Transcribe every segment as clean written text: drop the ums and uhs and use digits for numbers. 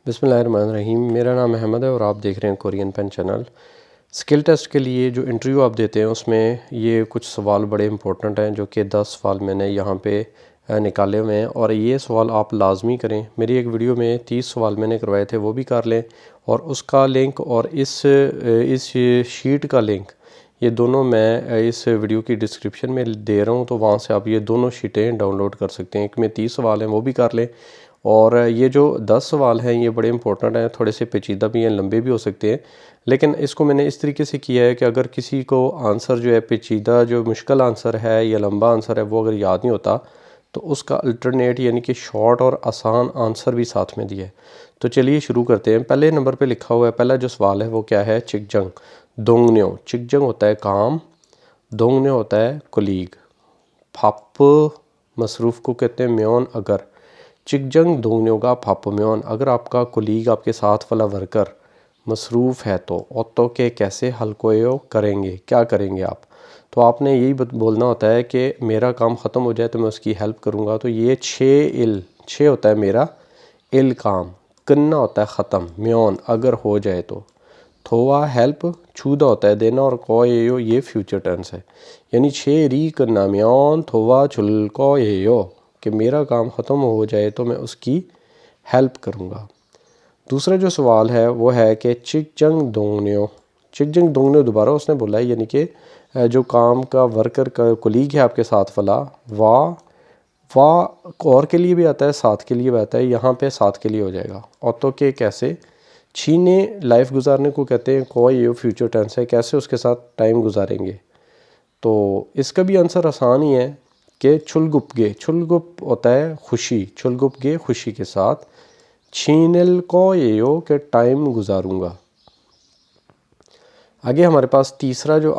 बिस्मिल्लाहिर्रहमानिर्रहीम। मेरा नाम अहमद है और आप देख रहे हैं Korean pen channel. Skill test के लिए जो इंटरव्यू आप देते हैं उसमें ये कुछ सवाल बड़े इंपॉर्टेंट हैं, जो कि 10 सवाल मैंने यहाँ पे निकाले हुए हैं और ये सवाल आप लाजमी करें। मेरी एक वीडियो में 30 सवाल मैंने करवाए थे, वो भी कर लें और उसका लिंक और इस शीट का लिंक ये दोनों मैं इस वीडियो की डिस्क्रिप्शन में दे रहा हूँ, तो वहाँ से आप ये दोनों शीटें डाउनलोड कर सकते हैं। एक में 30 सवाल हैं, वो भी कर लें। और ये जो 10 सवाल हैं ये बड़े इंपॉर्टेंट हैं, थोड़े से पेचीदा भी हैं, लंबे भी हो सकते हैं, लेकिन इसको मैंने इस तरीके से किया है कि अगर किसी को आंसर जो है पेचीदा, जो मुश्किल आंसर है या लंबा आंसर है, वो अगर याद नहीं होता तो उसका अल्टरनेट यानी कि शॉर्ट और आसान आंसर भी साथ में दिया है। तो चलिए शुरू करते हैं। पहले नंबर पे लिखा हुआ है, पहला जो सवाल है वो क्या है? चिकजंग दोंगन्यो। चिकजंग होता है काम, दोंगन्यो होता है कुलीग, फाप मसरूफ़ को कहते हैं म्योन। अगर चिकजंग दोंगन्यो का फाप म्योन, अगर आपका कुलीग, आपके साथ वाला वर्कर मसरूफ़ है तो ऑतो के कैसे हल्कोयो करेंगे, क्या करेंगे आप? तो आपने यही बोलना होता है कि मेरा काम ख़त्म हो जाए तो मैं उसकी हेल्प करूँगा। तो ये छः होता है मेरा, इल काम, करना होता है ख़त्म, म्योन अगर हो जाए तो, थोवा हेल्प, छूदा होता है देना, और कोयो ये फ्यूचर टेंस है। यानी छे री करना म्योन थोवा छुल कोयो, कि मेरा काम ख़त्म हो जाए तो मैं उसकी हेल्प करूँगा। दूसरा जो सवाल है वो है कि चिकजंग दोंगन्यो। चिकजंग दोंगन्यो दोबारा उसने बोला है, यानी कि जो काम का वर्कर का कुलीग है आपके साथ वाला, वाह और के लिए भी आता है, साथ के लिए भी आता है। यहाँ पे साथ के लिए हो जाएगा। ऑतो के कैसे, छीने लाइफ गुजारने को कहते हैं, कोई ये फ्यूचर टेंस है, कैसे उसके साथ टाइम गुजारेंगे। तो इसका भी आंसर आसान ही है कि छुलगुपगे, छुलगुप होता है खुशी, छुलगुपगे खुशी के साथ, छीनल को यो के टाइम गुजारूंगा। आगे हमारे पास तीसरा जो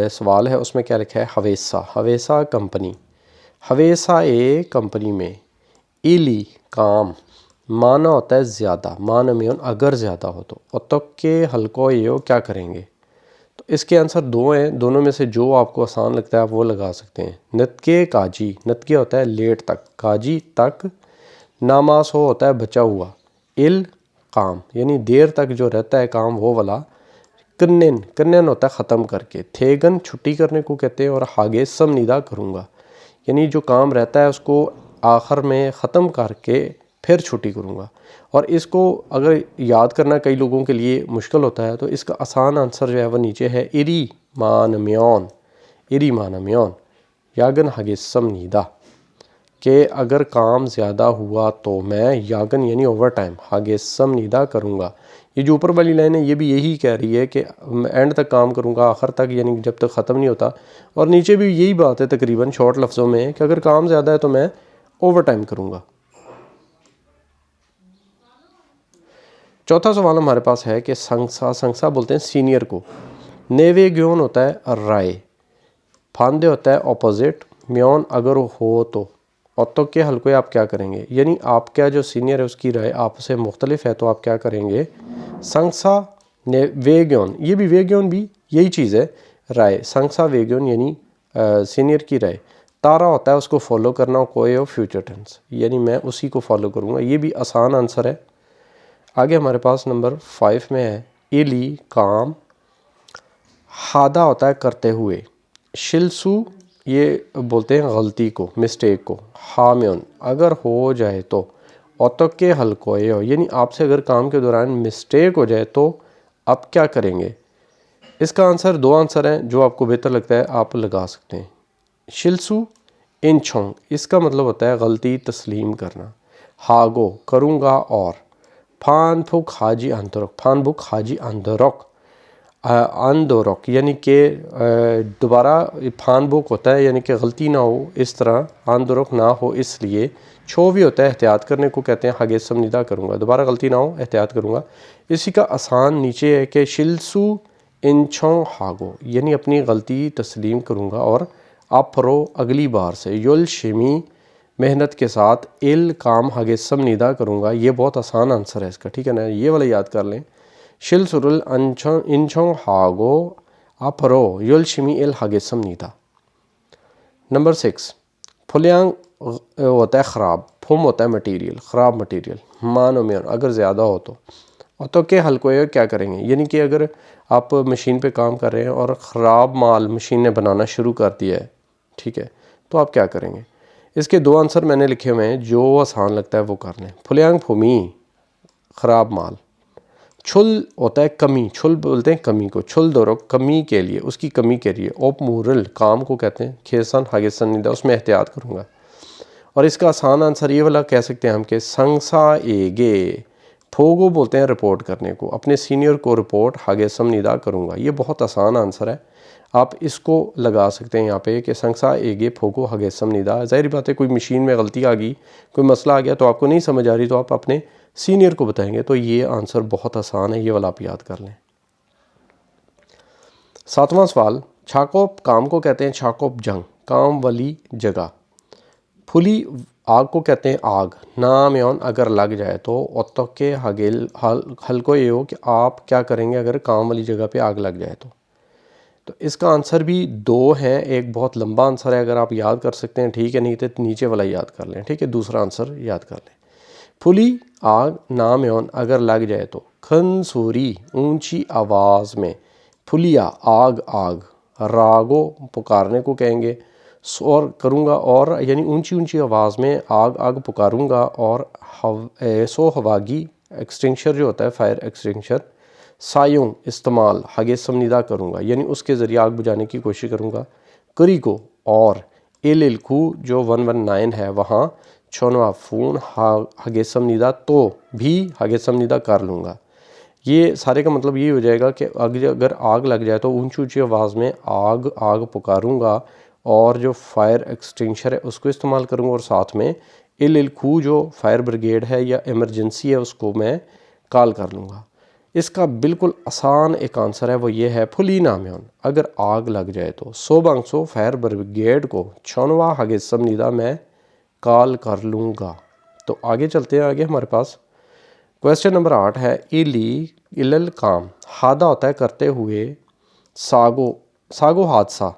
सवाल है उसमें क्या लिखा है? हवेसा। हवेसा कंपनी, हवेसा ए कंपनी में, इली काम, माना होता है ज़्यादा, मान में अगर ज़्यादा हो तो, और के हल्को यो क्या करेंगे। तो इसके आंसर दो हैं, दोनों में से जो आपको आसान लगता है आप वो लगा सकते हैं। नतके काजी, नतके होता है लेट तक, काजी तक, नामास हो होता है बचा हुआ, इल काम यानी देर तक जो रहता है काम वो वाला, कन्नन, कन्नन होता है ख़त्म करके, थेगन छुट्टी करने को कहते हैं, और हागे समनिदा करूँगा यानी जो काम रहता है उसको आखिर में ख़त्म करके फिर छुट्टी करूँगा। और इसको अगर याद करना कई लोगों के लिए मुश्किल होता है, तो इसका आसान आंसर जो है वो नीचे है, इरी मान म्योन, इरी मान म्योन यागन हागे समनिदा, कि अगर काम ज़्यादा हुआ तो मैं यागन यानी ओवर टाइम, हागे समनिदा करूँगा। ये जो ऊपर वाली लाइन है ये भी यही कह रही है कि एंड तक काम करूँगा, आखिर तक, यानी जब तक ख़त्म नहीं होता। और नीचे भी यही बात है तकरीबन शॉर्ट लफ्ज़ों में, कि अगर काम ज़्यादा है तो मैं ओवर टाइम करूँगा। चौथा सवाल हमारे पास है कि संसा, संसा बोलते हैं सीनियर को, नेवे ग्योन होता है राय, फांदे होता है ऑपोजिट, म्योन अगर हो तो, ऑतो के हल्के आप क्या करेंगे, यानी आपका जो सीनियर है उसकी राय आपसे मुख्तलिफ है तो आप क्या करेंगे। संसा ने वेग्योन, ये भी वेग्योन भी यही चीज़ है, राय, संसा वेग्योन यानी सीनियर की राय। तारा होता है उसको फॉलो करना, कोई हो फ्यूचर टेंस, यानी मैं उसी को फॉलो करूँगा। ये भी आसान आंसर है। आगे हमारे पास नंबर 5 में है, इली काम, हादा होता है करते हुए, शिलसू ये बोलते हैं गलती को, मिस्टेक को, हाम्योन अगर हो जाए तो, ऑतो के हल्को यानी आपसे अगर काम के दौरान मिस्टेक हो जाए तो आप क्या करेंगे। इसका आंसर दो आंसर हैं, जो आपको बेहतर लगता है आप लगा सकते हैं। शिलसू इंछोंग, इसका मतलब होता है गलती तस्लीम करना, हागो करूँगा, और फान फुक हाजी अंदरक, फान बुक हाजी अंदरक, आंदोरक यानी कि दोबारा फान बुक होता है यानी कि गलती ना हो, इस तरह आंदोरक ना हो इसलिए। छो भी होता है एहतियात करने को कहते हैं, हागे समनिदा करूँगा, दोबारा गलती ना हो एहतियात करूँगा। इसी का आसान नीचे है कि शिलसू इंछों हागो यानी अपनी गलती तस्लीम करूँगा और आपरो अगली बार से, युल शिमी मेहनत के साथ, इल काम हागे समनिदा करूँगा। ये बहुत आसान आंसर है इसका, ठीक है ना, ये वाला याद कर लें। शिल सुरुल इंछों हागो आपरो युल शिमी इल हागे समनिदा। नंबर 6, फुलियांग होता है ख़राब, फुम होता है मटीरियल, ख़राब मटीरियल, मानो में अगर ज़्यादा हो तो के हल को क्या करेंगे, यानी कि अगर आप मशीन पे काम कर रहे हैं और ख़राब माल मशीन ने बनाना शुरू कर दिया है, ठीक है, तो आप क्या करेंगे। इसके दो आंसर मैंने लिखे हुए हैं, जो आसान लगता है वो कर लें। फुलियांग फुमी ख़राब माल, छुल होता है कमी, छुल बोलते हैं कमी को, छुल दोरो कमी के लिए, उसकी कमी के लिए। ओप मूरल काम को कहते हैं। खेसन हागेसन निदा उसमें एहतियात करूँगा। और इसका आसान आंसर ये वाला कह सकते हैं हम कि संसा एगे, फोगो बोलते हैं रिपोर्ट करने को, अपने सीनियर को रिपोर्ट हागेसम निदा करूँगा। ये बहुत आसान आंसर है, आप इसको लगा सकते हैं यहाँ पे कि संसा एगे फोगो हागेसम निदा। ज़ाहिर बात है कोई मशीन में गलती आ गई, कोई मसला आ गया तो आपको नहीं समझ आ रही तो आप अपने सीनियर को बताएंगे। तो ये आंसर बहुत आसान है, ये वाला आप याद कर लें। 7वां सवाल, छाकोप काम को कहते हैं छाकोप जंग, काम वाली जगह। फुली आग को कहते हैं आग, नाम यौन अगर लग जाए तो। ओत्तो के हगेल हल को ये हो कि आप क्या करेंगे अगर काम वाली जगह पे आग लग जाए तो इसका आंसर भी दो हैं, एक बहुत लंबा आंसर है, अगर आप याद कर सकते हैं ठीक है, नहीं तो नीचे वाला याद कर लें, ठीक है, दूसरा आंसर याद कर लें। फुली आग नाम यौन अगर लग जाए तो। खनसूरी ऊंची आवाज़ में, फुलिया आग आग, रागो पुकारने को कहेंगे, और करूँगा और यानी ऊंची ऊंची आवाज़ में आग आग पुकारूँगा। और सो हवागी एक्सटिंक्शर जो होता है फायर एक्सटिंक्शर, सायों इस्तेमाल हगे समनिदा करूँगा, यानी उसके ज़रिए आग बुझाने की कोशिश करूँगा। करी को और एलिलखू जो 119 है वहाँ छोनवा फ़ोन हगे समनिदा तो भी हगे समनिदा कर लूँगा। ये सारे का मतलब ये हो जाएगा कि अगर आग लग जाए तो ऊंची ऊंची आवाज़ में आग आग पुकारूँगा और जो फायर एक्सटिंक्शर है उसको इस्तेमाल करूँगा, और साथ में एलिलखू जो फायर ब्रिगेड है या इमरजेंसी है उसको मैं कॉल कर लूँगा। इसका बिल्कुल आसान एक आंसर है, वो ये है फुली नाम्योन अगर आग लग जाए तो। सोबांगसो फायर ब्रिगेड को छोनवा हगे समनिदा मैं कॉल कर लूँगा। तो आगे चलते हैं, आगे हमारे पास क्वेश्चन नंबर 8 है। इली इलल काम हादा होता है करते हुए, सागो सागो हादसा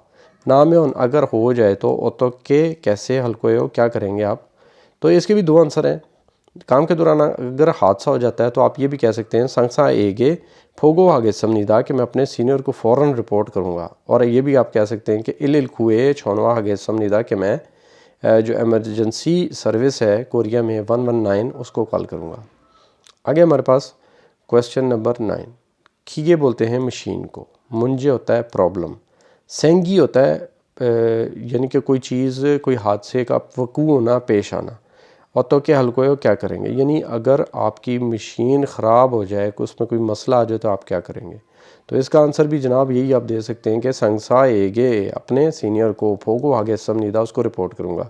नाम्योन अगर हो जाए तो के कैसे हल्को हो क्या करेंगे आप। तो इसके भी दो आंसर हैं। काम के दौरान अगर हादसा हो जाता है तो आप ये भी कह सकते हैं संसा एगे फोगो आगे समनिदा कि मैं अपने सीनियर को फ़ौरन रिपोर्ट करूँगा। और ये भी आप कह सकते हैं कि इलिल कुए छोनवा आगे समनिदा कि मैं जो एमरजेंसी सर्विस है कोरिया में 119 उसको कॉल करूँगा। आगे हमारे पास क्वेश्चन नंबर 9, खीगे बोलते हैं मशीन को, मुंजे होता है प्रॉब्लम, सेंगी होता है यानी कि कोई चीज़ कोई हादसे का वकू होना पेश आना। और तो क्या हल को क्या करेंगे, यानी अगर आपकी मशीन ख़राब हो जाए उसमें कोई मसला आ जाए तो आप क्या करेंगे। तो इसका आंसर भी जनाब यही आप दे सकते हैं कि संसा एगे अपने सीनियर को फोगो आगे समनिदा उसको रिपोर्ट करूँगा।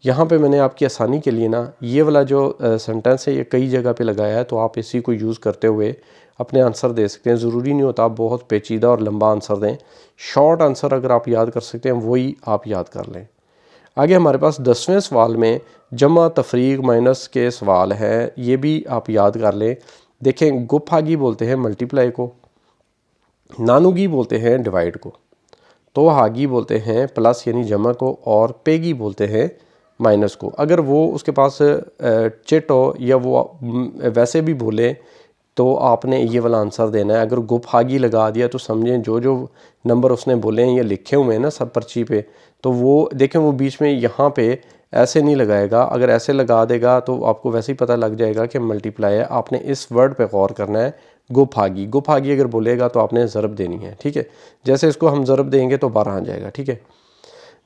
यहाँ पे मैंने आपकी आसानी के लिए ना ये वाला जो सेंटेंस है ये कई जगह पे लगाया है, तो आप इसी को यूज़ करते हुए अपने आंसर दे सकते हैं। ज़रूरी नहीं होता आप बहुत पेचीदा और लंबा आंसर दें, शॉर्ट आंसर अगर आप याद कर सकते हैं वही आप याद कर लें। आगे हमारे पास 10वें सवाल में जमा तफरीक माइनस के सवाल है, ये भी आप याद कर लें। देखें, गुफागी बोलते हैं मल्टीप्लाई को, नानुगी बोलते हैं डिवाइड को, तो हागी बोलते हैं प्लस यानी जमा को, और पेगी बोलते हैं माइनस को। अगर वो उसके पास चिट हो या वो वैसे भी बोले तो आपने ये वाला आंसर देना है। अगर गुफागी लगा दिया तो समझें जो जो नंबर उसने बोले हैं ये लिखे हुए हैं ना सब पर्ची पे, तो वो देखें वो बीच में यहाँ पे ऐसे नहीं लगाएगा। अगर ऐसे लगा देगा तो आपको वैसे ही पता लग जाएगा कि मल्टीप्लाई है। आपने इस वर्ड पे गौर करना है, गुफागी। गुफागी अगर बोलेगा तो आपने ज़रब देनी है, ठीक है। जैसे इसको हम ज़रब देंगे तो 12 आ जाएगा, ठीक है।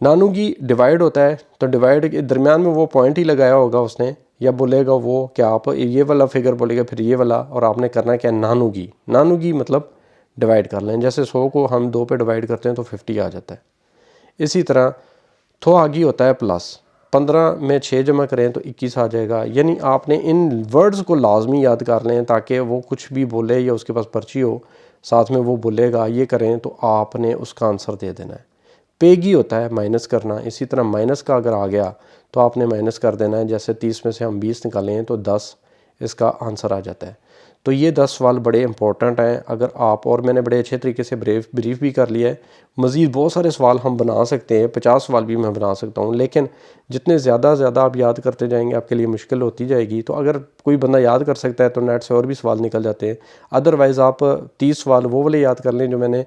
नानुगी डिवाइड होता है, तो डिवाइड के दरमियान में वो पॉइंट ही लगाया होगा उसने, या बोलेगा वो कि आप ये वाला फिगर बोलेगा फिर ये वाला, और आपने करना क्या, नानुगी। नानुगी मतलब डिवाइड कर लें, जैसे 100 को हम 2 पे डिवाइड करते हैं तो 50 आ जाता है। इसी तरह थोआगी होता है प्लस, 15 में 6 जमा करें तो 21 आ जाएगा। यानी आपने इन वर्ड्स को लाजमी याद कर लें ताकि वो कुछ भी बोले या उसके पास पर्ची हो साथ में वो बोलेगा ये करें तो आपने उसका आंसर दे देना है। पेगी होता है माइनस करना, इसी तरह माइनस का अगर आ गया तो आपने माइनस कर देना है। जैसे 30 में से हम 20 निकालें तो 10, इसका आंसर आ जाता है। तो ये 10 सवाल बड़े इंपॉर्टेंट हैं। अगर आप, और मैंने बड़े अच्छे तरीके से ब्रीफ भी कर लिया है। मज़ीद बहुत सारे सवाल हम बना सकते हैं, 50 सवाल भी मैं बना सकता हूँ, लेकिन जितने ज़्यादा आप याद करते जाएंगे आपके लिए मुश्किल होती जाएगी। तो अगर कोई बंदा याद कर सकता है तो नेट से और भी सवाल निकल जाते हैं। अदरवाइज़ आप 30 सवाल वो वाले याद कर लें जो मैंने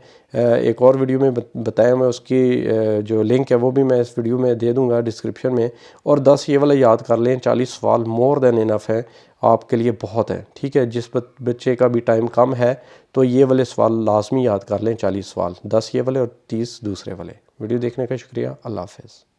एक और वीडियो में बताया। मैं उसकी जो लिंक है वो भी मैं इस वीडियो में दे दूँगा डिस्क्रिप्शन में। और 10 ये वाला याद कर लें। 40 सवाल मोर देन इनफ है, आपके लिए बहुत है। ठीक है, जिस बच्चे का भी टाइम कम है तो ये वाले सवाल लाजमी याद कर लें। 40 सवाल, 10 ये वाले और 30 दूसरे वाले। वीडियो देखने का शुक्रिया। अल्लाह हाफ़िज़।